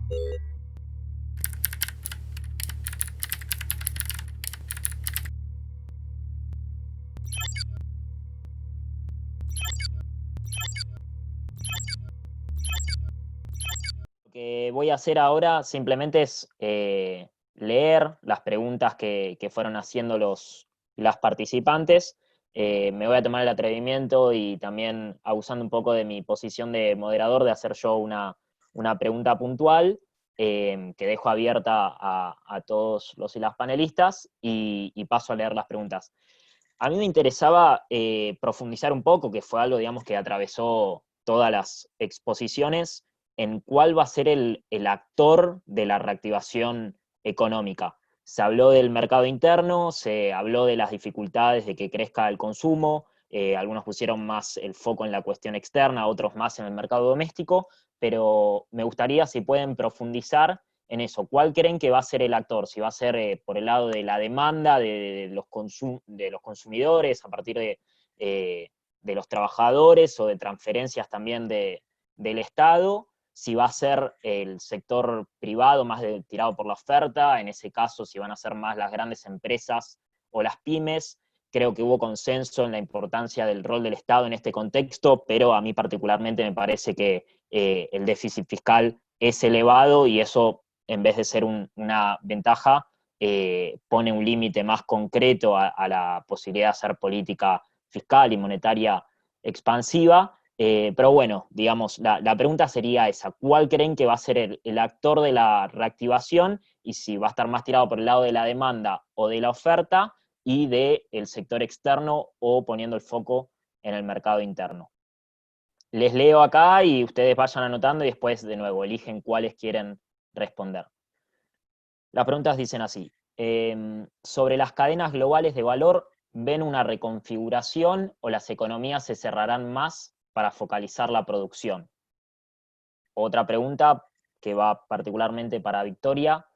Lo que voy a hacer ahora simplemente es leer las preguntas que fueron haciendo las participantes. Me voy a tomar el atrevimiento y también abusando un poco de mi posición de moderador, de hacer yo una pregunta puntual que dejo abierta a todos los y las panelistas y paso a leer las preguntas. A mí me interesaba profundizar un poco, que fue algo, digamos, que atravesó todas las exposiciones, en cuál va a ser el actor de la reactivación económica. Se habló del mercado interno, se habló de las dificultades de que crezca el consumo, algunos pusieron más el foco en la cuestión externa, otros más en el mercado doméstico, pero me gustaría si pueden profundizar en eso. ¿Cuál creen que va a ser el actor? Si va a ser por el lado de la demanda de los consumidores, a partir de los trabajadores o de transferencias también del Estado, si va a ser el sector privado más tirado por la oferta, en ese caso si van a ser más las grandes empresas o las pymes. Creo que hubo consenso en la importancia del rol del Estado en este contexto, pero a mí particularmente me parece que el déficit fiscal es elevado y eso, en vez de ser una ventaja, pone un límite más concreto a la posibilidad de hacer política fiscal y monetaria expansiva. Pero bueno, digamos, la pregunta sería esa: ¿cuál creen que va a ser el actor de la reactivación? Y si va a estar más tirado por el lado de la demanda o de la oferta y del sector externo, o poniendo el foco en el mercado interno. Les leo acá y ustedes vayan anotando y después de nuevo eligen cuáles quieren responder. Las preguntas dicen así: sobre las cadenas globales de valor, ¿ven una reconfiguración o las economías se cerrarán más para focalizar la producción? Otra pregunta que va particularmente para Victoria: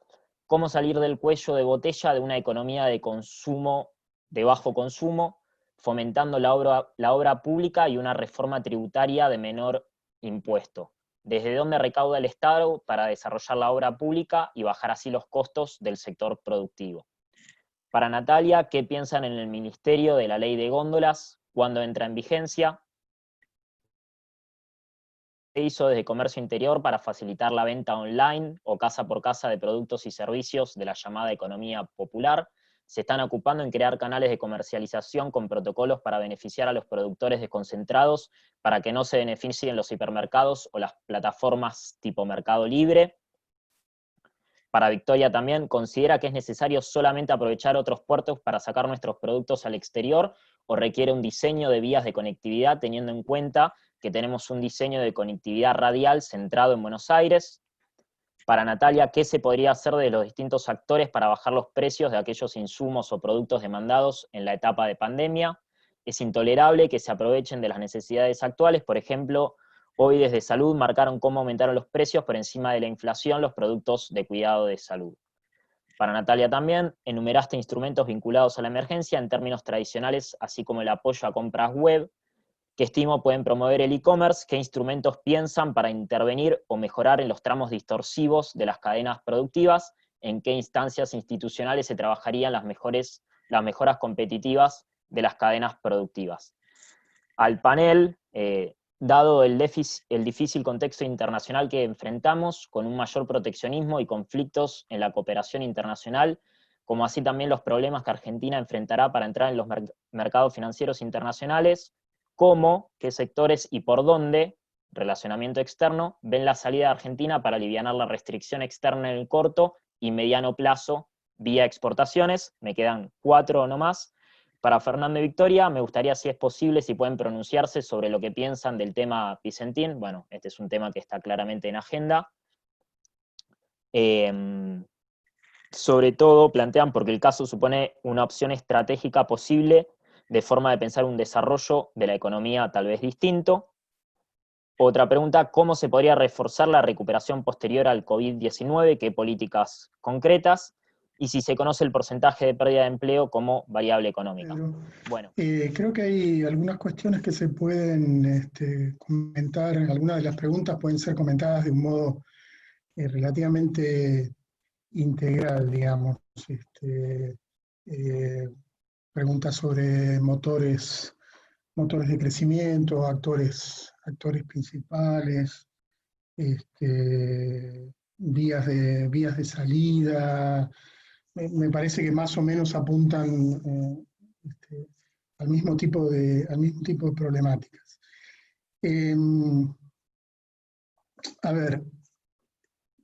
¿cómo salir del cuello de botella de una economía de consumo, de bajo consumo, fomentando la obra pública y una reforma tributaria de menor impuesto? ¿Desde dónde recauda el Estado para desarrollar la obra pública y bajar así los costos del sector productivo? Para Natalia, ¿qué piensan en el Ministerio de la Ley de Góndolas? ¿Cuándo entra en vigencia? ¿Qué hizo desde Comercio Interior para facilitar la venta online o casa por casa de productos y servicios de la llamada economía popular? ¿Se están ocupando en crear canales de comercialización con protocolos para beneficiar a los productores desconcentrados para que no se beneficien los hipermercados o las plataformas tipo Mercado Libre? Para Victoria también, ¿considera que es necesario solamente aprovechar otros puertos para sacar nuestros productos al exterior o requiere un diseño de vías de conectividad teniendo en cuenta que tenemos un diseño de conectividad radial centrado en Buenos Aires? Para Natalia, ¿qué se podría hacer de los distintos actores para bajar los precios de aquellos insumos o productos demandados en la etapa de pandemia? Es intolerable que se aprovechen de las necesidades actuales. Por ejemplo, hoy desde Salud marcaron cómo aumentaron los precios por encima de la inflación los productos de cuidado de salud. Para Natalia también, enumeraste instrumentos vinculados a la emergencia en términos tradicionales, así como el apoyo a compras web. ¿Qué estimo pueden promover el e-commerce? ¿Qué instrumentos piensan para intervenir o mejorar en los tramos distorsivos de las cadenas productivas? ¿En qué instancias institucionales se trabajarían las mejoras competitivas de las cadenas productivas? Al panel, dado el difícil contexto internacional que enfrentamos, con un mayor proteccionismo y conflictos en la cooperación internacional, como así también los problemas que Argentina enfrentará para entrar en los mercados financieros internacionales, ¿cómo, qué sectores y por dónde, relacionamiento externo, ven la salida de Argentina para aliviar la restricción externa en el corto y mediano plazo vía exportaciones? Me quedan 4 nomás. Para Fernando y Victoria, me gustaría, si es posible, si pueden pronunciarse sobre lo que piensan del tema Vicentín. Bueno, este es un tema que está claramente en agenda. Sobre todo plantean porque el caso supone una opción estratégica posible de forma de pensar un desarrollo de la economía tal vez distinto. Otra pregunta: ¿cómo se podría reforzar la recuperación posterior al COVID-19? ¿Qué políticas concretas? Y si se conoce el porcentaje de pérdida de empleo como variable económica. Pedro, Bueno. creo que hay algunas cuestiones que se pueden comentar, algunas de las preguntas pueden ser comentadas de un modo relativamente integral, digamos. Eh, Preguntas sobre motores de crecimiento, actores principales, vías de salida. Me parece que más o menos apuntan al mismo tipo de problemáticas. A ver,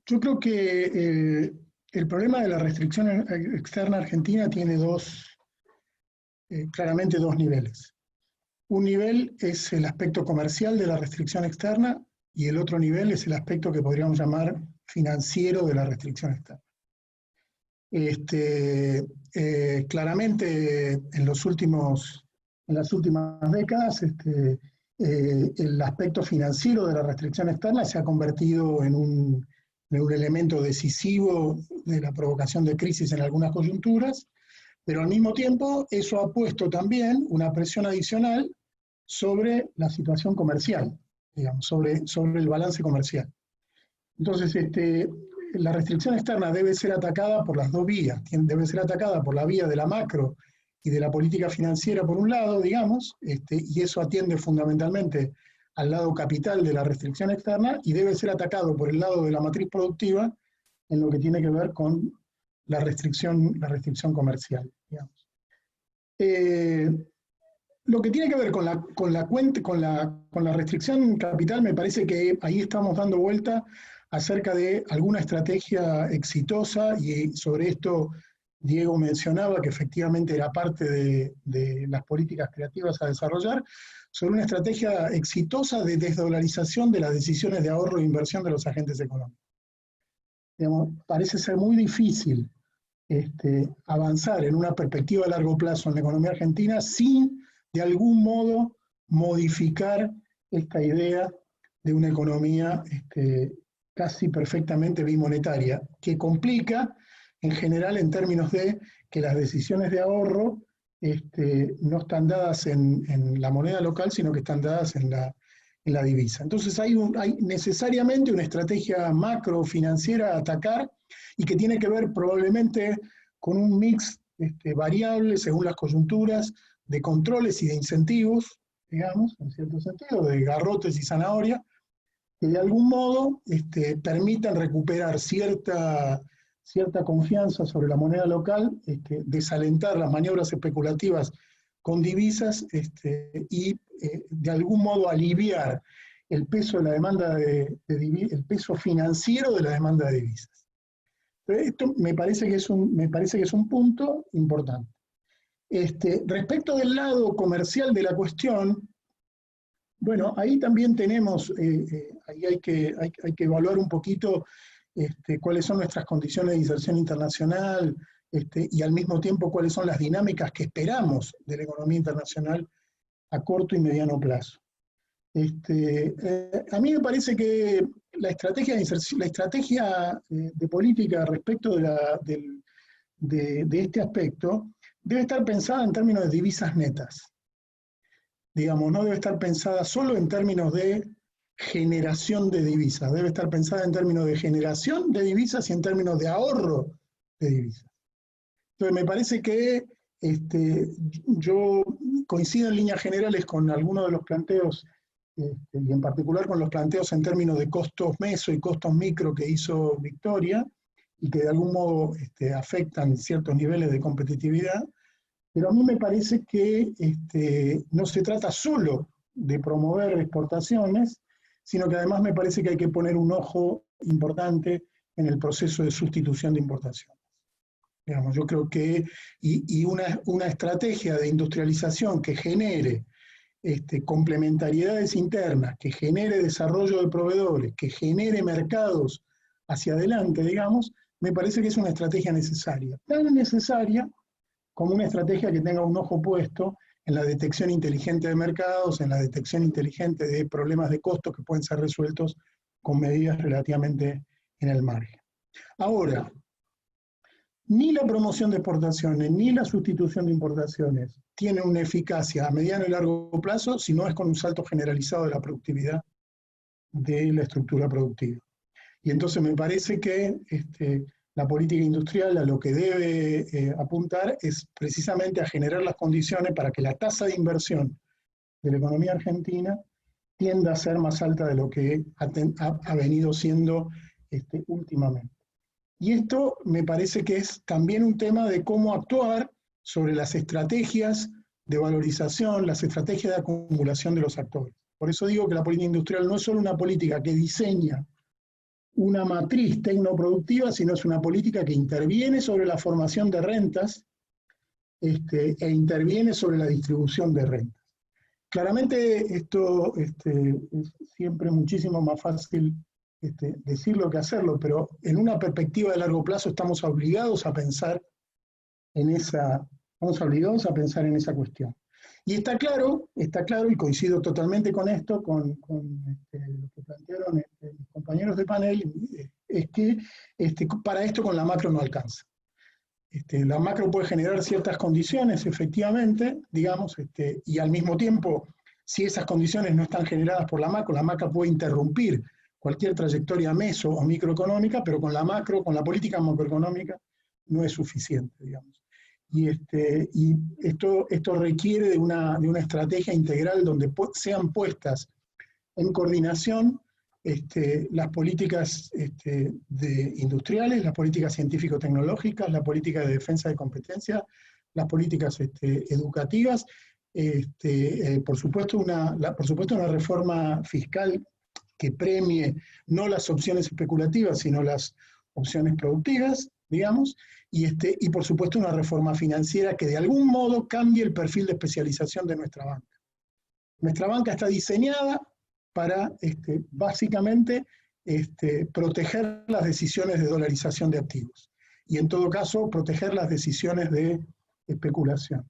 yo creo que el problema de la restricción externa argentina tiene claramente dos niveles. Un nivel es el aspecto comercial de la restricción externa y el otro nivel es el aspecto que podríamos llamar financiero de la restricción externa. Claramente en las últimas décadas el aspecto financiero de la restricción externa se ha convertido en un elemento decisivo de la provocación de crisis en algunas coyunturas, pero al mismo tiempo eso ha puesto también una presión adicional sobre la situación comercial, digamos, sobre el balance comercial. Entonces, la restricción externa debe ser atacada por las dos vías. Debe ser atacada por la vía de la macro y de la política financiera por un lado, digamos, y eso atiende fundamentalmente al lado capital de la restricción externa, y debe ser atacado por el lado de la matriz productiva en lo que tiene que ver con la restricción comercial, digamos. Lo que tiene que ver con la restricción capital, me parece que ahí estamos dando vuelta acerca de alguna estrategia exitosa, y sobre esto Diego mencionaba que efectivamente era parte de las políticas creativas a desarrollar, sobre una estrategia exitosa de desdolarización de las decisiones de ahorro e inversión de los agentes económicos. Digamos, parece ser muy difícil avanzar en una perspectiva a largo plazo en la economía argentina sin de algún modo modificar esta idea de una economía casi perfectamente bimonetaria, que complica en general en términos de que las decisiones de ahorro no están dadas en la moneda local, sino que están dadas en la divisa. Entonces hay necesariamente una estrategia macro financiera a atacar, y que tiene que ver probablemente con un mix variable según las coyunturas, de controles y de incentivos, digamos, en cierto sentido, de garrotes y zanahoria, que de algún modo permitan recuperar cierta confianza sobre la moneda local, desalentar las maniobras especulativas con divisas, y de algún modo aliviar el peso de la demanda el peso financiero de la demanda de divisas. Entonces, esto me parece que es un punto importante. Respecto del lado comercial de la cuestión, bueno, ahí también tenemos, ahí hay que evaluar un poquito cuáles son nuestras condiciones de inserción internacional, y al mismo tiempo cuáles son las dinámicas que esperamos de la economía internacional a corto y mediano plazo. A mí me parece que la estrategia de política respecto de este aspecto debe estar pensada en términos de divisas netas. Digamos, no debe estar pensada solo en términos de generación de divisas, debe estar pensada en términos de generación de divisas y en términos de ahorro de divisas. Entonces me parece que yo coincido en líneas generales con algunos de los planteos, y en particular con los planteos en términos de costos meso y costos micro que hizo Victoria, y que de algún modo afectan ciertos niveles de competitividad, pero a mí me parece que no se trata solo de promover exportaciones, sino que además me parece que hay que poner un ojo importante en el proceso de sustitución de importaciones. Digamos, yo creo que, y una estrategia de industrialización que genere complementariedades internas, que genere desarrollo de proveedores, que genere mercados hacia adelante, digamos, me parece que es una estrategia necesaria. Tan necesaria como una estrategia que tenga un ojo puesto en la detección inteligente de mercados, en la detección inteligente de problemas de costos que pueden ser resueltos con medidas relativamente en el margen. Ahora, ni la promoción de exportaciones, ni la sustitución de importaciones tienen una eficacia a mediano y largo plazo si no es con un salto generalizado de la productividad de la estructura productiva. Y entonces me parece que la política industrial a lo que debe apuntar es precisamente a generar las condiciones para que la tasa de inversión de la economía argentina tienda a ser más alta de lo que ha venido siendo últimamente. Y esto me parece que es también un tema de cómo actuar sobre las estrategias de valorización, las estrategias de acumulación de los actores. Por eso digo que la política industrial no es solo una política que diseña una matriz tecnoproductiva, sino es una política que interviene sobre la formación de rentas e interviene sobre la distribución de rentas. Claramente esto es siempre muchísimo más fácil decirlo que hacerlo, pero en una perspectiva de largo plazo estamos obligados a pensar en esa cuestión. Y está claro, y coincido totalmente con esto, con lo que plantearon mis compañeros de panel, es que para esto con la macro no alcanza. La macro puede generar ciertas condiciones, efectivamente, digamos, y al mismo tiempo, si esas condiciones no están generadas por la macro puede interrumpir cualquier trayectoria meso o microeconómica, pero con la macro, con la política macroeconómica, no es suficiente, digamos. Y esto requiere de una estrategia integral donde sean puestas en coordinación las políticas industriales, las políticas científico-tecnológicas, la política de defensa de competencia, las políticas educativas, por supuesto una reforma fiscal que premie no las opciones especulativas, sino las opciones productivas, digamos, y por supuesto una reforma financiera que de algún modo cambie el perfil de especialización de nuestra banca. Nuestra banca está diseñada para básicamente proteger las decisiones de dolarización de activos y en todo caso proteger las decisiones de especulación.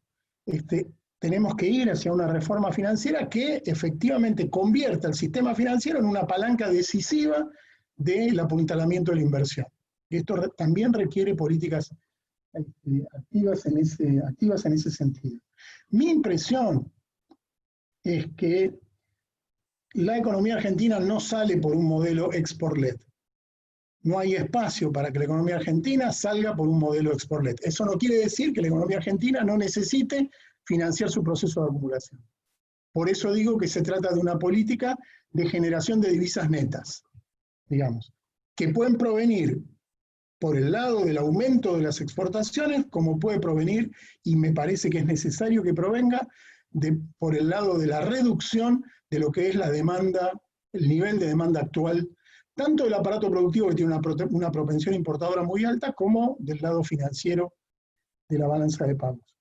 Tenemos que ir hacia una reforma financiera que efectivamente convierta el sistema financiero en una palanca decisiva del apuntalamiento de la inversión. Y esto también requiere políticas activas en ese sentido. Mi impresión es que la economía argentina no sale por un modelo export-led. No hay espacio para que la economía argentina salga por un modelo export-led. Eso no quiere decir que la economía argentina no necesite financiar su proceso de acumulación. Por eso digo que se trata de una política de generación de divisas netas, digamos, que pueden provenir por el lado del aumento de las exportaciones, como puede provenir, y me parece que es necesario que provenga, por el lado de la reducción de lo que es la demanda, el nivel de demanda actual, tanto del aparato productivo que tiene una propensión importadora muy alta, como del lado financiero de la balanza de pagos.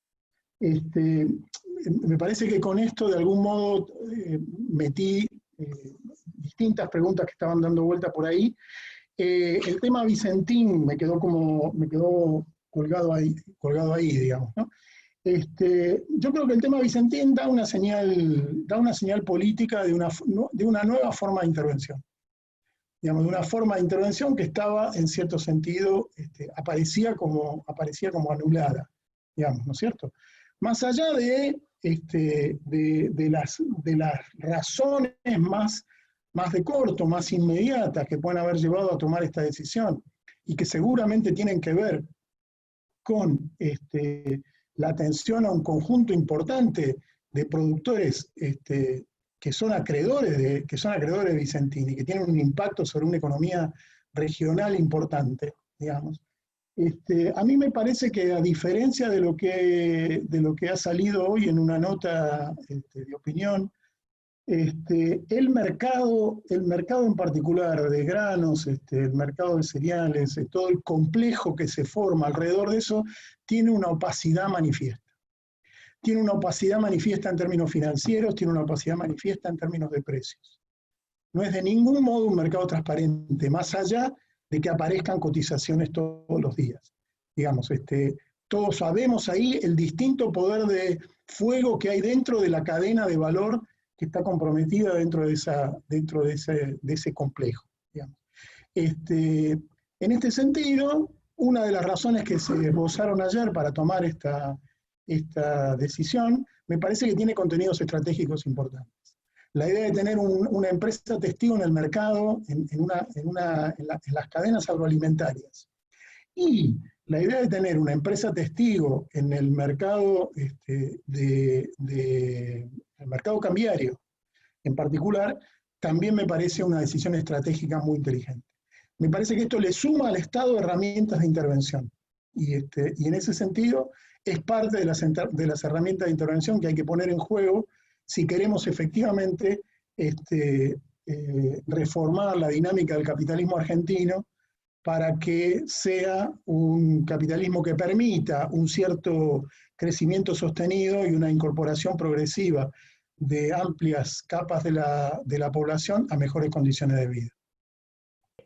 Me parece que con esto de algún modo metí distintas preguntas que estaban dando vuelta por ahí. El tema Vicentín me quedó colgado ahí, digamos, ¿no? Yo creo que el tema Vicentín da una señal política de una nueva forma de intervención. Digamos, de una forma de intervención que estaba, en cierto sentido, aparecía como anulada, digamos, ¿no es cierto? Más allá de las razones más de corto, más inmediatas que pueden haber llevado a tomar esta decisión y que seguramente tienen que ver con la atención a un conjunto importante de productores que son acreedores de Vicentín y que tienen un impacto sobre una economía regional importante, digamos. A mí me parece que a diferencia de lo que ha salido hoy en una nota de opinión, el mercado en particular de granos, el mercado de cereales, todo el complejo que se forma alrededor de eso, tiene una opacidad manifiesta. Tiene una opacidad manifiesta en términos financieros, tiene una opacidad manifiesta en términos de precios. No es de ningún modo un mercado transparente, más allá de que aparezcan cotizaciones todos los días. Digamos, todos sabemos ahí el distinto poder de fuego que hay dentro de la cadena de valor que está comprometida dentro de ese complejo. Digamos. En este sentido, una de las razones que se esbozaron ayer para tomar esta decisión, me parece que tiene contenidos estratégicos importantes. la idea de tener una empresa testigo en el mercado, en las cadenas agroalimentarias, y la idea de tener una empresa testigo en el mercado, el mercado cambiario en particular, también me parece una decisión estratégica muy inteligente. Me parece que esto le suma al Estado herramientas de intervención. Y en ese sentido es parte de las herramientas de intervención que hay que poner en juego si queremos efectivamente reformar la dinámica del capitalismo argentino para que sea un capitalismo que permita un cierto crecimiento sostenido y una incorporación progresiva de amplias capas de la población a mejores condiciones de vida.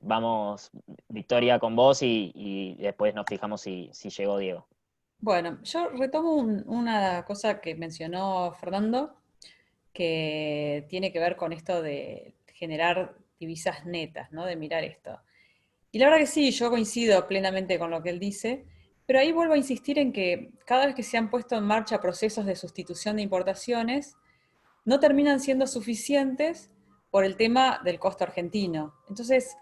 Vamos, Victoria, con vos y después nos fijamos si llegó Diego. Bueno, yo retomo una cosa que mencionó Fernando, que tiene que ver con esto de generar divisas netas, ¿no? De mirar esto. Y la verdad que sí, yo coincido plenamente con lo que él dice, pero ahí vuelvo a insistir en que cada vez que se han puesto en marcha procesos de sustitución de importaciones, no terminan siendo suficientes por el tema del costo argentino. Entonces,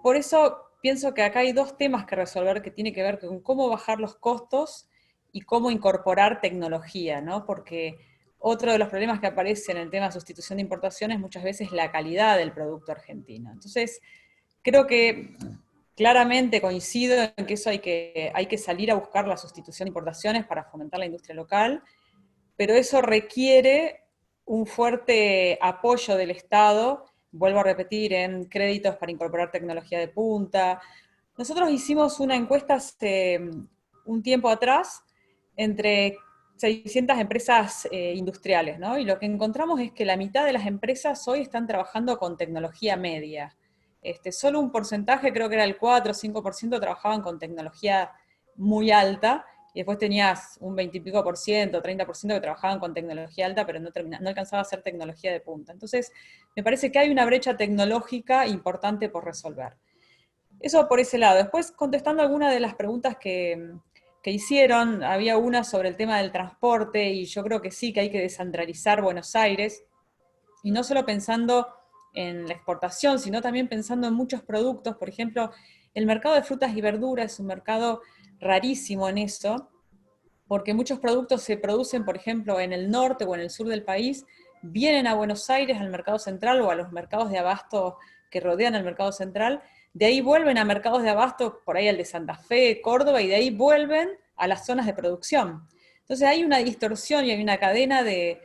por eso pienso que acá hay dos temas que resolver que tiene que ver con cómo bajar los costos y cómo incorporar tecnología, ¿no? Porque otro de los problemas que aparece en el tema de sustitución de importaciones muchas veces es la calidad del producto argentino. Entonces, creo que claramente coincido en que eso hay que salir a buscar la sustitución de importaciones para fomentar la industria local, pero eso requiere un fuerte apoyo del Estado, vuelvo a repetir, en créditos para incorporar tecnología de punta. Nosotros hicimos una encuesta hace un tiempo atrás entre 600 empresas industriales, ¿no? Y lo que encontramos es que la mitad de las empresas hoy están trabajando con tecnología media. Solo un porcentaje, creo que era el 4 o 5%, trabajaban con tecnología muy alta, y después tenías un 20 y pico por ciento, 30% que trabajaban con tecnología alta, pero no alcanzaba a ser tecnología de punta. Entonces, me parece que hay una brecha tecnológica importante por resolver. Eso por ese lado. Después, contestando algunas de las preguntas que hicieron, había una sobre el tema del transporte, y yo creo que sí, que hay que descentralizar Buenos Aires, y no solo pensando en la exportación, sino también pensando en muchos productos. Por ejemplo, el mercado de frutas y verduras es un mercado rarísimo en eso, porque muchos productos se producen, por ejemplo, en el norte o en el sur del país, vienen a Buenos Aires, al mercado central o a los mercados de abasto que rodean el mercado central, de ahí vuelven a mercados de abasto, por ahí al de Santa Fe, Córdoba, y de ahí vuelven a las zonas de producción. Entonces hay una distorsión y hay una cadena de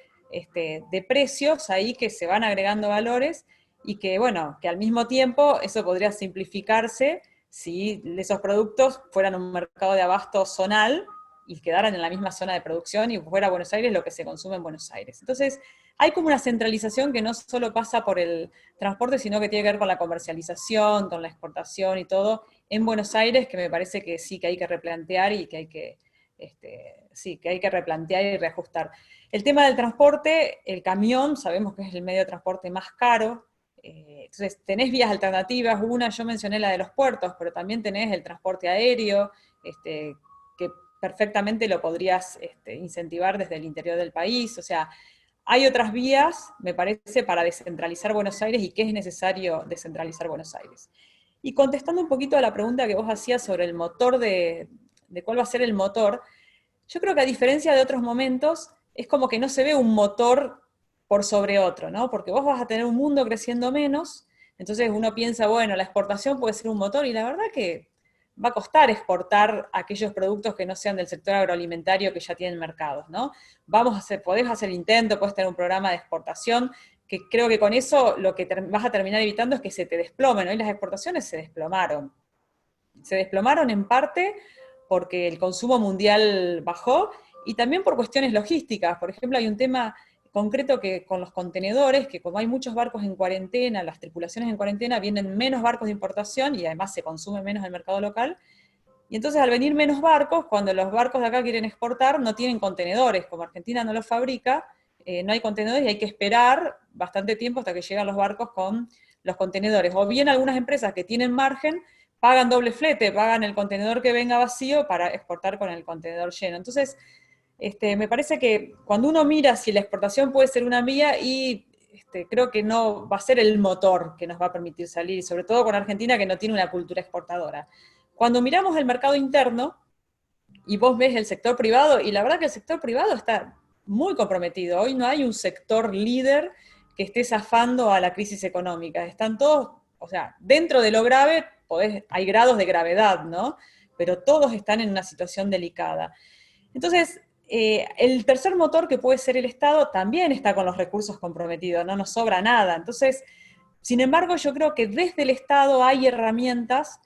precios ahí que se van agregando valores, y que, bueno, que al mismo tiempo eso podría simplificarse si esos productos fueran un mercado de abasto zonal y quedaran en la misma zona de producción y fuera Buenos Aires lo que se consume en Buenos Aires. Entonces, hay como una centralización que no solo pasa por el transporte, sino que tiene que ver con la comercialización, con la exportación y todo en Buenos Aires, que me parece que sí que hay que replantear y que hay que, sí, que hay que replantear y reajustar. El tema del transporte, el camión, sabemos que es el medio de transporte más caro. Entonces, tenés vías alternativas. Una, yo mencioné la de los puertos, pero también tenés el transporte aéreo, que perfectamente lo podrías incentivar desde el interior del país. O sea, hay otras vías, me parece, para descentralizar Buenos Aires, y que es necesario descentralizar Buenos Aires. Y contestando un poquito a la pregunta que vos hacías sobre el motor de cuál va a ser el motor, yo creo que a diferencia de otros momentos, es como que no se ve un motor por sobre otro, ¿no? Porque vos vas a tener un mundo creciendo menos, entonces uno piensa, bueno, la exportación puede ser un motor, y la verdad que va a costar exportar aquellos productos que no sean del sector agroalimentario que ya tienen mercados, ¿no? Podés hacer intento, podés tener un programa de exportación, que creo que con eso lo que vas a terminar evitando es que se te desplomen, ¿no? Y las exportaciones se desplomaron. Se desplomaron en parte porque el consumo mundial bajó, y también por cuestiones logísticas. Por ejemplo, hay un tema concreto que con los contenedores, que como hay muchos barcos en cuarentena, las tripulaciones en cuarentena, vienen menos barcos de importación y además se consume menos en el mercado local. Y entonces, al venir menos barcos, cuando los barcos de acá quieren exportar, no tienen contenedores. Como Argentina no los fabrica, no hay contenedores, y hay que esperar bastante tiempo hasta que llegan los barcos con los contenedores. O bien algunas empresas que tienen margen pagan doble flete, pagan el contenedor que venga vacío para exportar con el contenedor lleno. Entonces, me parece que cuando uno mira si la exportación puede ser una vía, y creo que no va a ser el motor que nos va a permitir salir, sobre todo con Argentina, que no tiene una cultura exportadora. Cuando miramos el mercado interno, y vos ves el sector privado, y la verdad que el sector privado está muy comprometido. Hoy no hay un sector líder que esté zafando a la crisis económica. Están todos, o sea, dentro de lo grave, hay grados de gravedad, ¿no? Pero todos están en una situación delicada. Entonces, el tercer motor, que puede ser el Estado, también está con los recursos comprometidos, no nos sobra nada. Entonces, sin embargo, yo creo que desde el Estado hay herramientas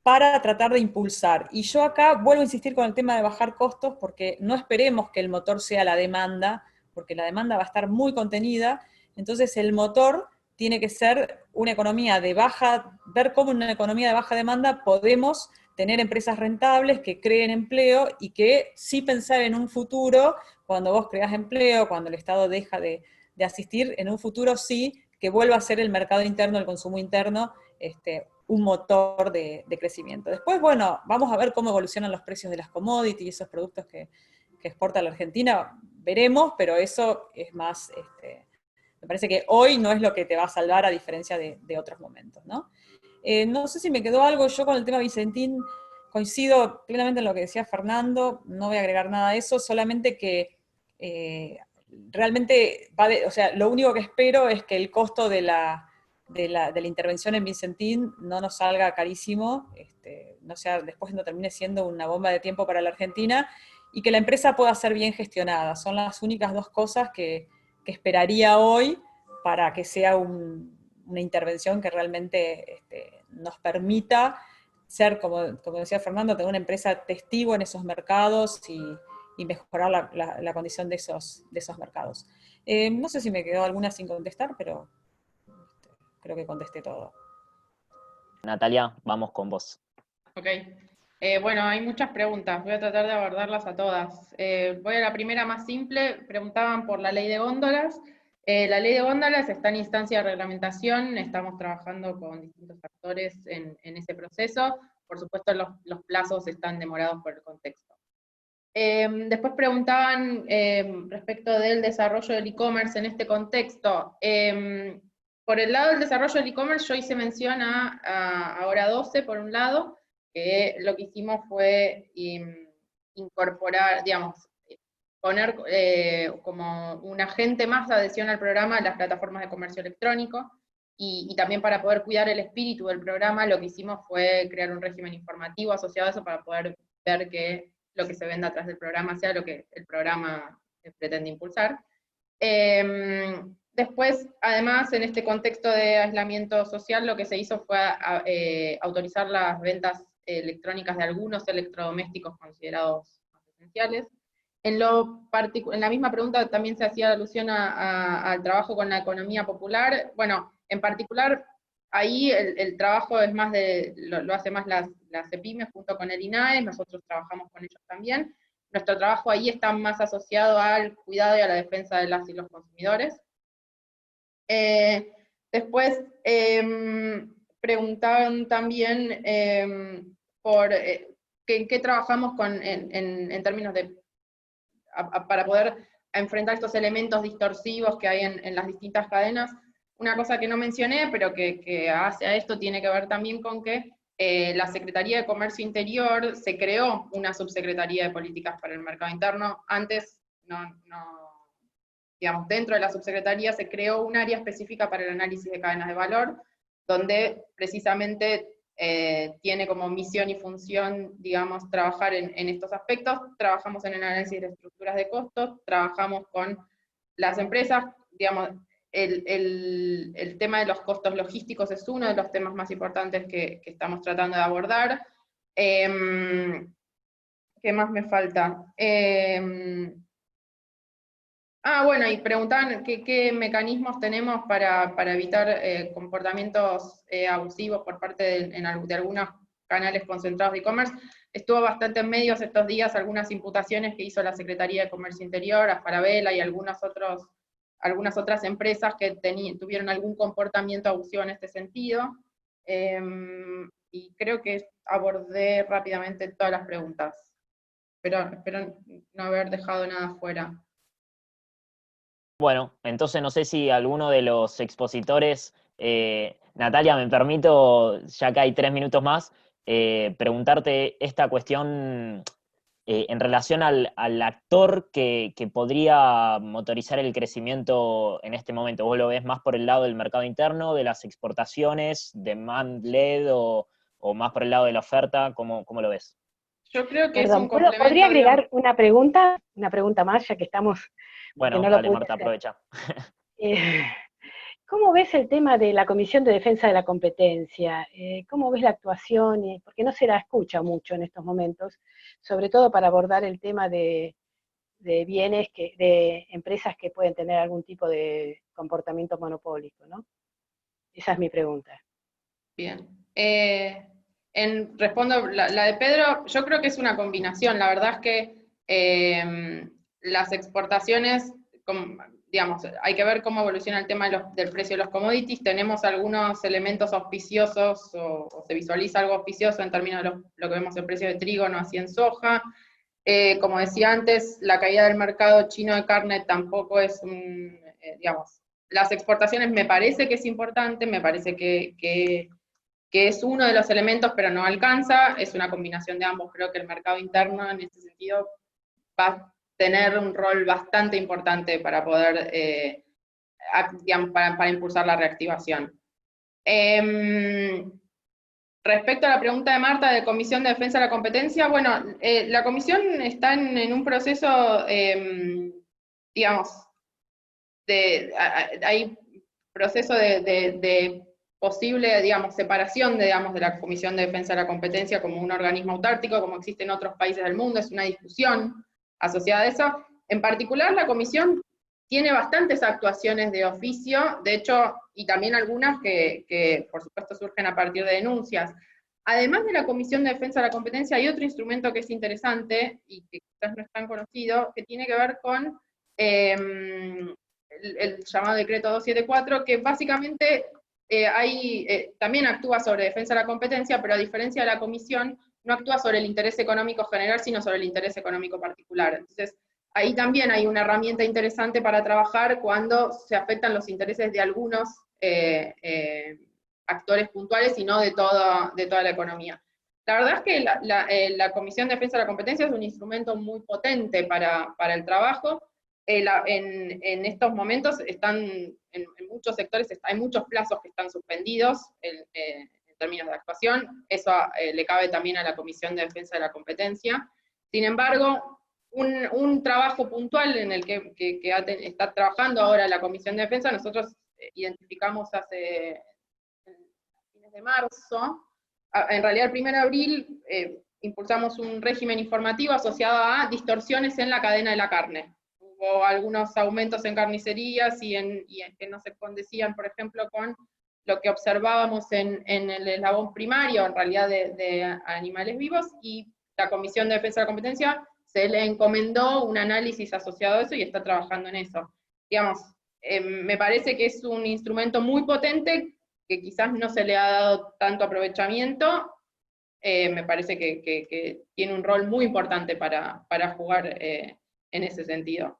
para tratar de impulsar. Y yo acá vuelvo a insistir con el tema de bajar costos, porque no esperemos que el motor sea la demanda, porque la demanda va a estar muy contenida. Entonces el motor tiene que ser una economía de baja, ver cómo en una economía de baja demanda podemos tener empresas rentables que creen empleo y que sí pensar en un futuro, cuando vos creas empleo, cuando el Estado deja de asistir, en un futuro sí, que vuelva a ser el mercado interno, el consumo interno, un motor de crecimiento. Después, bueno, vamos a ver cómo evolucionan los precios de las commodities y esos productos que exporta la Argentina, veremos, pero eso es más, me parece que hoy no es lo que te va a salvar a diferencia de otros momentos, ¿no? No sé si me quedó algo, yo con el tema Vicentín coincido plenamente en lo que decía Fernando, no voy a agregar nada a eso, solamente que realmente, o sea, lo único que espero es que el costo de la intervención en Vicentín no nos salga carísimo, no sea, después no termine siendo una bomba de tiempo para la Argentina, y que la empresa pueda ser bien gestionada. Son las únicas dos cosas que esperaría hoy para que sea una intervención que realmente nos permita ser, como decía Fernando, tener una empresa testigo en esos mercados y mejorar la condición de esos mercados. No sé si me quedó alguna sin contestar, pero creo que contesté todo. Natalia, vamos con vos. Ok. Bueno, hay muchas preguntas, voy a tratar de abordarlas a todas. Voy a la primera más simple, preguntaban por la ley de góndolas. La ley de góndolas está en instancia de reglamentación, estamos trabajando con distintos actores en ese proceso. Por supuesto, los plazos están demorados por el contexto. Después preguntaban respecto del desarrollo del e-commerce en este contexto. Por el lado del desarrollo del e-commerce, yo hice mención a Hora 12, por un lado, que lo que hicimos fue incorporar, digamos, poner como un agente más de adhesión al programa las plataformas de comercio electrónico, y también para poder cuidar el espíritu del programa, lo que hicimos fue crear un régimen informativo asociado a eso para poder ver que lo que se venda atrás del programa sea lo que el programa pretende impulsar. Después, además, en este contexto de aislamiento social, lo que se hizo fue autorizar las ventas electrónicas de algunos electrodomésticos considerados esenciales. En la misma pregunta también se hacía alusión al trabajo con la economía popular. Bueno, en particular, ahí el trabajo es más lo hace más las EPIMES junto con el INAE, nosotros trabajamos con ellos también. Nuestro trabajo ahí está más asociado al cuidado y a la defensa de las y los consumidores. Después preguntaban también por qué trabajamos en términos de para poder enfrentar estos elementos distorsivos que hay en las distintas cadenas. Una cosa que no mencioné, pero que hace a esto, tiene que ver también con que la Secretaría de Comercio Interior se creó una subsecretaría de políticas para el mercado interno. Antes, digamos, dentro de la subsecretaría se creó un área específica para el análisis de cadenas de valor, donde precisamente tiene como misión y función, digamos, trabajar en estos aspectos. Trabajamos en el análisis de estructuras de costos, trabajamos con las empresas, digamos, el tema de los costos logísticos es uno de los temas más importantes que estamos tratando de abordar. ¿Qué más me falta? Bueno, y preguntaban qué mecanismos tenemos para evitar comportamientos abusivos por parte de algunos canales concentrados de e-commerce. Estuvo bastante en medios estos días algunas imputaciones que hizo la Secretaría de Comercio Interior, a Falabella y algunas otras empresas que tuvieron algún comportamiento abusivo en este sentido. Y creo que abordé rápidamente todas las preguntas, pero espero no haber dejado nada fuera. Bueno, entonces no sé si alguno de los expositores, Natalia, me permito, ya que hay 3 minutos más, preguntarte esta cuestión en relación al actor que podría motorizar el crecimiento en este momento. ¿Vos lo ves más por el lado del mercado interno, de las exportaciones, demand-led o más por el lado de la oferta? ¿Cómo lo ves? Yo creo que es Perdón, un complemento, ¿podría digamos. agregar una pregunta más, ya que estamos, porque Bueno, no lo dale, pude Marta, hacer? aprovecha. Eh, ¿Cómo ves el tema de la Comisión de Defensa de la Competencia? ¿Cómo ves la actuación? Porque no se la escucha mucho en estos momentos, sobre todo para abordar el tema de bienes, de empresas que pueden tener algún tipo de comportamiento monopólico, ¿no? Esa es mi pregunta. Bien. Respondo la de Pedro, yo creo que es una combinación. La verdad es que las exportaciones, digamos, hay que ver cómo evoluciona el tema del precio de los commodities. Tenemos algunos elementos auspiciosos, o se visualiza algo auspicioso en términos de lo que vemos en precio de trigo, no así en soja. Como decía antes, la caída del mercado chino de carne tampoco es digamos, las exportaciones me parece que es importante, me parece que es uno de los elementos, pero no alcanza, es una combinación de ambos. Creo que el mercado interno en este sentido va a tener un rol bastante importante para poder, digamos, para impulsar la reactivación. Respecto a la pregunta de Marta de Comisión de Defensa de la Competencia, bueno, la Comisión está en un proceso, digamos, hay proceso de posible, digamos, separación de la Comisión de Defensa de la Competencia como un organismo autárquico, como existe en otros países del mundo, es una discusión asociada a eso. En particular, la Comisión tiene bastantes actuaciones de oficio, de hecho, y también algunas que por supuesto surgen a partir de denuncias. Además de la Comisión de Defensa de la Competencia, hay otro instrumento que es interesante y que quizás no es tan conocido, que tiene que ver con el llamado decreto 274, que básicamente también actúa sobre defensa de la competencia, pero a diferencia de la comisión, no actúa sobre el interés económico general, sino sobre el interés económico particular. Entonces, ahí también hay una herramienta interesante para trabajar cuando se afectan los intereses de algunos actores puntuales y no de toda la economía. La verdad es que la Comisión de Defensa de la Competencia es un instrumento muy potente para el trabajo. En estos momentos están, en muchos sectores, hay muchos plazos que están suspendidos en términos de actuación. Eso le cabe también a la Comisión de Defensa de la Competencia. Sin embargo, un trabajo puntual en el que está trabajando ahora la Comisión de Defensa, nosotros identificamos hace fines de marzo, en realidad el 1 de abril, impulsamos un régimen informativo asociado a distorsiones en la cadena de la carne. Hubo algunos aumentos en carnicerías y en que no se condecían, por ejemplo, con lo que observábamos en el eslabón primario, en realidad de animales vivos, y la Comisión de Defensa de la Competencia se le encomendó un análisis asociado a eso y está trabajando en eso. Digamos, me parece que es un instrumento muy potente, que quizás no se le ha dado tanto aprovechamiento. Me parece que tiene un rol muy importante para jugar en ese sentido.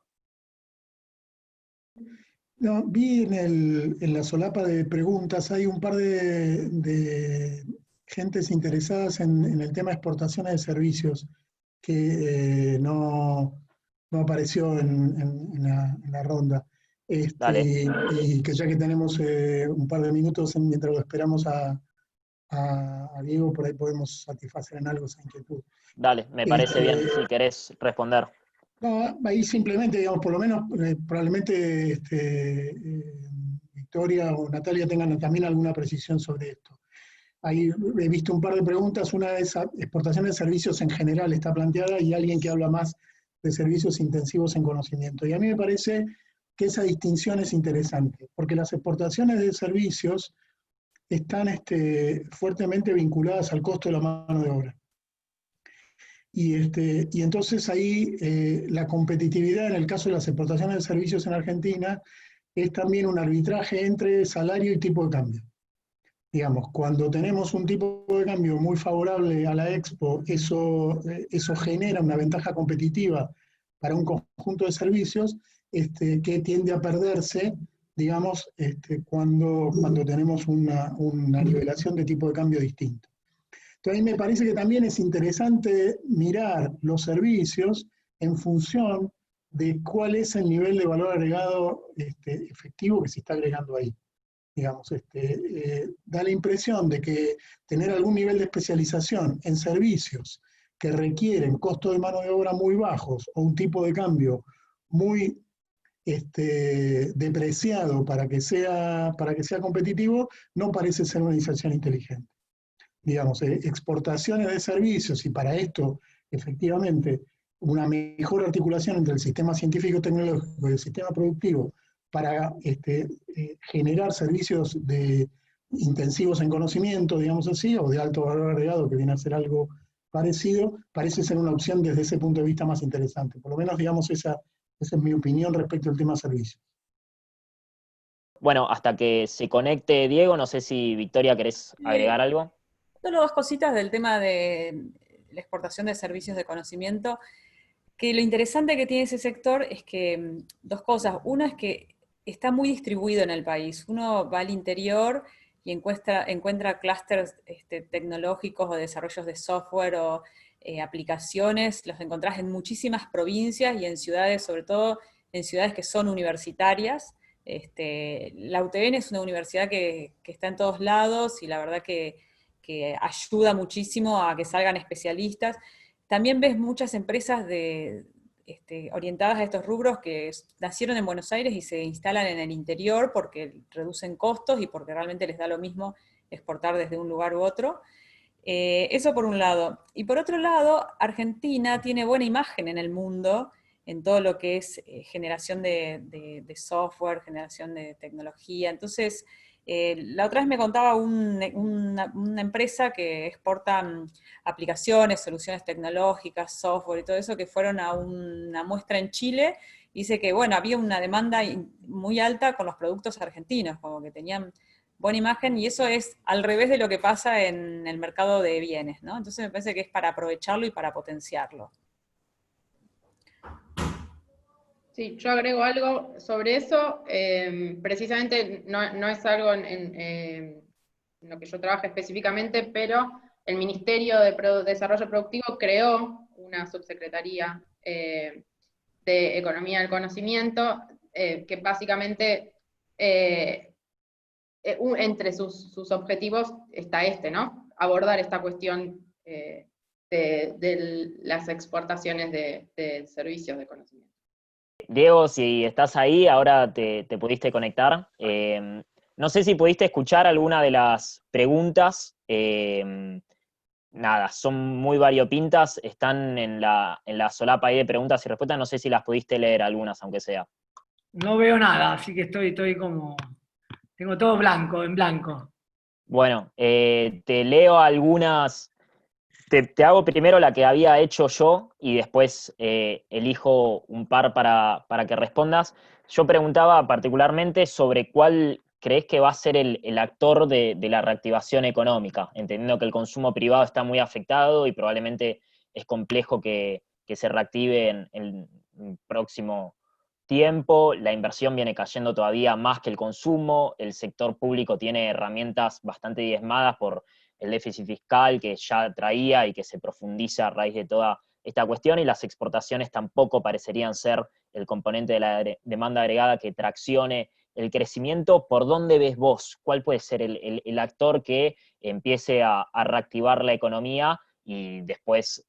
No, vi en la solapa de preguntas, hay un par de gentes interesadas en el tema de exportaciones de servicios que no apareció en la ronda. Dale, Y que ya que tenemos un par de minutos mientras lo esperamos a Diego, por ahí podemos satisfacer en algo esa inquietud. dale, me parece bien, si querés responder. No, ahí simplemente, digamos, por lo menos probablemente Victoria o Natalia tengan también alguna precisión sobre esto. Ahí he visto un par de preguntas, una es exportación de servicios en general está planteada y alguien que habla más de servicios intensivos en conocimiento. Y a mí me parece que esa distinción es interesante, porque las exportaciones de servicios están fuertemente vinculadas al costo de la mano de obra. Y entonces ahí la competitividad en el caso de las exportaciones de servicios en Argentina es también un arbitraje entre salario y tipo de cambio. Digamos, cuando tenemos un tipo de cambio muy favorable a la Expo, eso genera una ventaja competitiva para un conjunto de servicios, que tiende a perderse, digamos, cuando tenemos una nivelación de tipo de cambio distinto. Entonces, a mí me parece que también es interesante mirar los servicios en función de cuál es el nivel de valor agregado efectivo que se está agregando ahí. Digamos, da la impresión de que tener algún nivel de especialización en servicios que requieren costos de mano de obra muy bajos o un tipo de cambio muy depreciado para que sea competitivo, no parece ser una inserción inteligente. Digamos, exportaciones de servicios, y para esto, efectivamente, una mejor articulación entre el sistema científico-tecnológico y el sistema productivo para generar servicios intensivos en conocimiento, digamos así, o de alto valor agregado, que viene a ser algo parecido, parece ser una opción desde ese punto de vista más interesante. Por lo menos, digamos, esa es mi opinión respecto al tema servicios. Bueno, hasta que se conecte Diego, no sé si Victoria querés agregar algo. Solo dos cositas del tema de la exportación de servicios de conocimiento, que lo interesante que tiene ese sector es que, dos cosas. Una es que está muy distribuido en el país. Uno va al interior y encuentra clústeres tecnológicos o desarrollos de software o aplicaciones, los encontrás en muchísimas provincias y en ciudades, sobre todo en ciudades que son universitarias. La UTN es una universidad que está en todos lados y la verdad que ayuda muchísimo a que salgan especialistas. También ves muchas empresas orientadas a estos rubros que nacieron en Buenos Aires y se instalan en el interior porque reducen costos y porque realmente les da lo mismo exportar desde un lugar u otro. Eso por un lado. Y por otro lado, Argentina tiene buena imagen en el mundo en todo lo que es generación de software, generación de tecnología. Entonces, la otra vez me contaba una empresa que exporta aplicaciones, soluciones tecnológicas, software y todo eso, que fueron a una muestra en Chile. Dice que, bueno, había una demanda muy alta con los productos argentinos, como que tenían buena imagen, y eso es al revés de lo que pasa en el mercado de bienes, ¿no? Entonces me parece que es para aprovecharlo y para potenciarlo. Sí, yo agrego algo sobre eso. Precisamente no es algo en lo que yo trabajo específicamente, pero el Ministerio de Desarrollo Productivo creó una subsecretaría de Economía del Conocimiento, que básicamente entre sus objetivos está ¿no? Abordar esta cuestión de las exportaciones de servicios de conocimiento. Diego, si estás ahí, ahora te pudiste conectar. No sé si pudiste escuchar alguna de las preguntas. Nada, son muy variopintas, están en la solapa ahí de preguntas y respuestas. No sé si las pudiste leer algunas, aunque sea. No veo nada, así que estoy como... Tengo todo blanco, en blanco. Bueno, te leo algunas. Te hago primero la que había hecho yo y después elijo un par para que respondas. Yo preguntaba particularmente sobre cuál crees que va a ser el actor de la reactivación económica, entendiendo que el consumo privado está muy afectado y probablemente es complejo que se reactive en el próximo tiempo. La inversión viene cayendo todavía más que el consumo, el sector público tiene herramientas bastante diezmadas por el déficit fiscal que ya traía y que se profundiza a raíz de toda esta cuestión, y las exportaciones tampoco parecerían ser el componente de la demanda agregada que traccione el crecimiento. ¿Por dónde ves vos? ¿Cuál puede ser el actor que empiece a reactivar la economía y después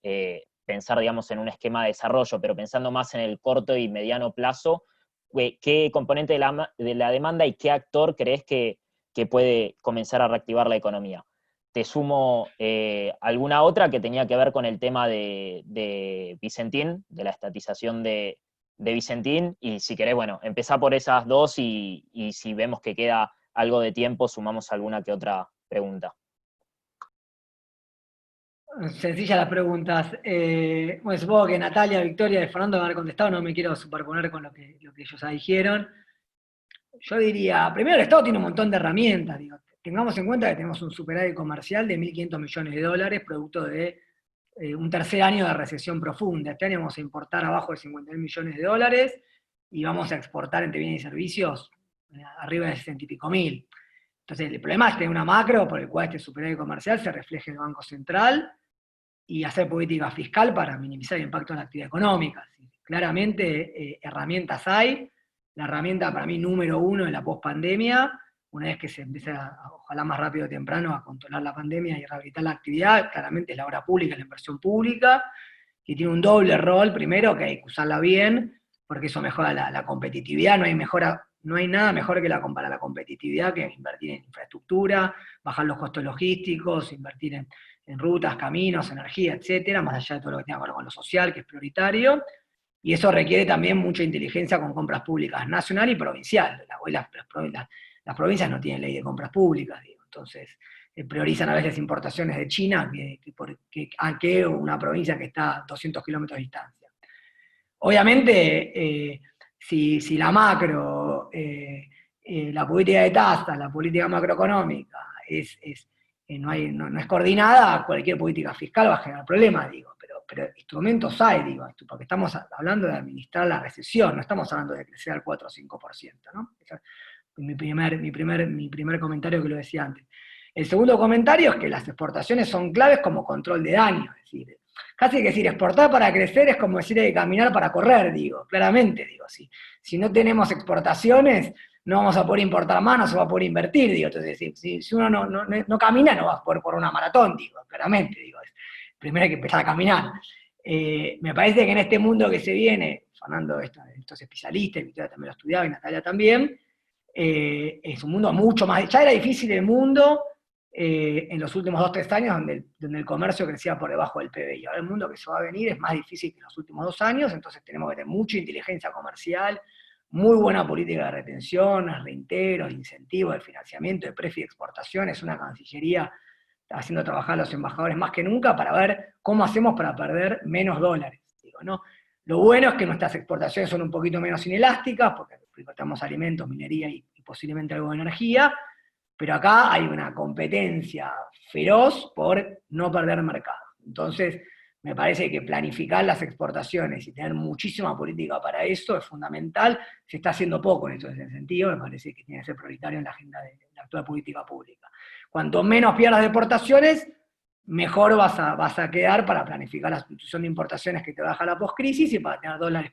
pensar, digamos, en un esquema de desarrollo, pero pensando más en el corto y mediano plazo? ¿Qué componente de la demanda y qué actor crees que puede comenzar a reactivar la economía? Te sumo alguna otra que tenía que ver con el tema de Vicentín, de la estatización de Vicentín, y si querés, bueno, empezá por esas dos y si vemos que queda algo de tiempo, sumamos alguna que otra pregunta. Sencillas las preguntas. Bueno, supongo que Natalia, Victoria y Fernando van a haber contestado, no me quiero superponer con lo que ellos ya dijeron. Yo diría, primero el Estado tiene un montón de herramientas, digo. Tengamos en cuenta que tenemos un superávit comercial de 1.500 millones de dólares, producto de un tercer año de recesión profunda. Este año vamos a importar abajo de 50.000 millones de dólares, y vamos a exportar entre bienes y servicios arriba de 60 y pico mil. Entonces, el problema es tener una macro por el cual este superávit comercial se refleje en el Banco Central y hacer política fiscal para minimizar el impacto en la actividad económica. Claramente, herramientas hay. La herramienta para mí número uno en la pospandemia, una vez que se empiece, ojalá más rápido o temprano, a controlar la pandemia y rehabilitar la actividad, claramente es la obra pública, la inversión pública, que tiene un doble rol. Primero, que hay que usarla bien, porque eso mejora la competitividad, no hay nada mejor que para la competitividad que invertir en infraestructura, bajar los costos logísticos, invertir en rutas, caminos, energía, etcétera, más allá de todo lo que tenga que ver con lo social, que es prioritario. Y eso requiere también mucha inteligencia con compras públicas nacional y provincial. Hoy las provincias no tienen ley de compras públicas, digo. Entonces, priorizan a veces importaciones de China que una provincia que está a 200 kilómetros de distancia. Obviamente, si la macro, la política de tasas, la política macroeconómica no es coordinada, cualquier política fiscal va a generar problemas, digo, pero instrumentos hay, digo, porque estamos hablando de administrar la recesión, no estamos hablando de crecer al 4 o 5%, ¿no? Ese es mi primer comentario, que lo decía antes. El segundo comentario es que las exportaciones son claves como control de daño, es decir, casi que decir exportar para crecer es como decir caminar para correr, digo, claramente, digo, si no tenemos exportaciones, no vamos a poder importar más, no se va a poder invertir, digo, entonces si uno no camina, no va a poder correr una maratón, digo, claramente, digo, primero hay que empezar a caminar. Me parece que en este mundo que se viene, Fernando, estos especialistas, Victoria también lo estudiaba y Natalia también, es un mundo mucho más, ya era difícil el mundo en los últimos 2 o 3 años, donde el comercio crecía por debajo del PBI. Ahora el mundo que se va a venir es más difícil que en los últimos 2 años, entonces tenemos que tener mucha inteligencia comercial, muy buena política de retención, reintegros, incentivos de financiamiento, de precio y exportaciones, una cancillería haciendo trabajar a los embajadores más que nunca para ver cómo hacemos para perder menos dólares. Digo, ¿no? Lo bueno es que nuestras exportaciones son un poquito menos inelásticas, porque exportamos alimentos, minería y posiblemente algo de energía, pero acá hay una competencia feroz por no perder mercado. Entonces, me parece que planificar las exportaciones y tener muchísima política para eso es fundamental. Se está haciendo poco en ese sentido, me parece que tiene que ser prioritario en la agenda de la actual política pública. Cuanto menos pierdas de exportaciones, mejor vas a quedar para planificar la sustitución de importaciones que te baja la postcrisis y para tener dólares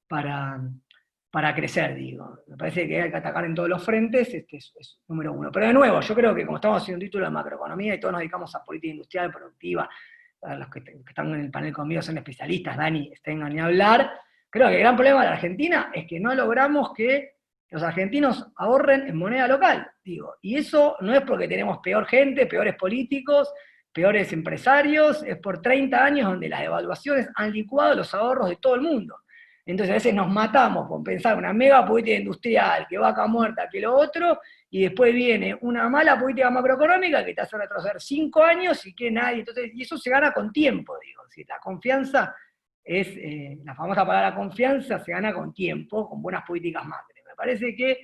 para crecer, digo. Me parece que hay que atacar en todos los frentes, es número uno. Pero de nuevo, yo creo que como estamos haciendo un título de macroeconomía y todos nos dedicamos a política industrial, productiva, a los que están en el panel conmigo son especialistas, Dani, estén ni hablar, creo que el gran problema de la Argentina es que no logramos que los argentinos ahorren en moneda local, digo. Y eso no es porque tenemos peor gente, peores políticos, peores empresarios, es por 30 años donde las devaluaciones han licuado los ahorros de todo el mundo. Entonces a veces nos matamos por pensar una mega política industrial, que vaca muerta, que lo otro, y después viene una mala política macroeconómica que te hace retroceder 5 años y que nadie, entonces, y eso se gana con tiempo, digo. Si la confianza es, la famosa palabra confianza se gana con tiempo, con buenas políticas macro. Me parece que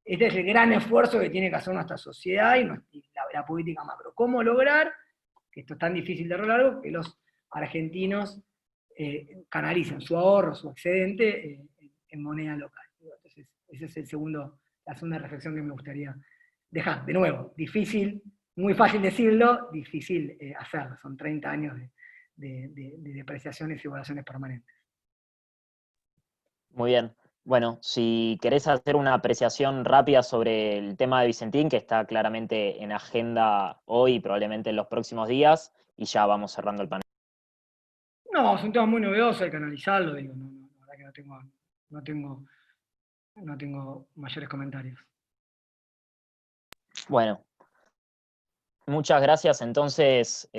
este es el gran esfuerzo que tiene que hacer nuestra sociedad y la política macro. ¿Cómo lograr, que esto es tan difícil de lograr, que los argentinos canalicen su ahorro, su excedente en moneda local? Entonces, esa es la segunda reflexión que me gustaría dejar. De nuevo, difícil, muy fácil decirlo, difícil hacerlo. Son 30 años de depreciaciones y evaluaciones permanentes. Muy bien. Bueno, si querés hacer una apreciación rápida sobre el tema de Vicentín, que está claramente en agenda hoy y probablemente en los próximos días, y ya vamos cerrando el panel. No, es un tema muy novedoso, hay que analizarlo, digo, la verdad que no tengo mayores comentarios. Bueno, muchas gracias entonces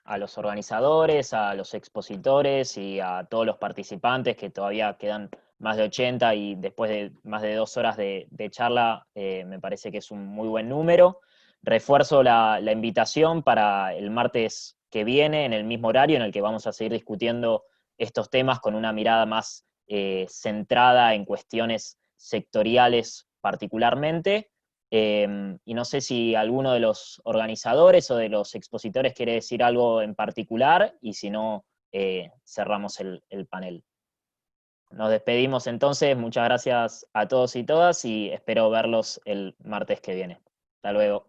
a los organizadores, a los expositores y a todos los participantes, que todavía quedan más de 80 y después de más de 2 horas de charla, me parece que es un muy buen número. Refuerzo la invitación para el martes que viene, en el mismo horario, en el que vamos a seguir discutiendo estos temas con una mirada más centrada en cuestiones sectoriales particularmente. Y no sé si alguno de los organizadores o de los expositores quiere decir algo en particular, y si no, cerramos el panel. nos despedimos entonces. Muchas gracias a todos y todas y espero verlos el martes que viene. Hasta luego.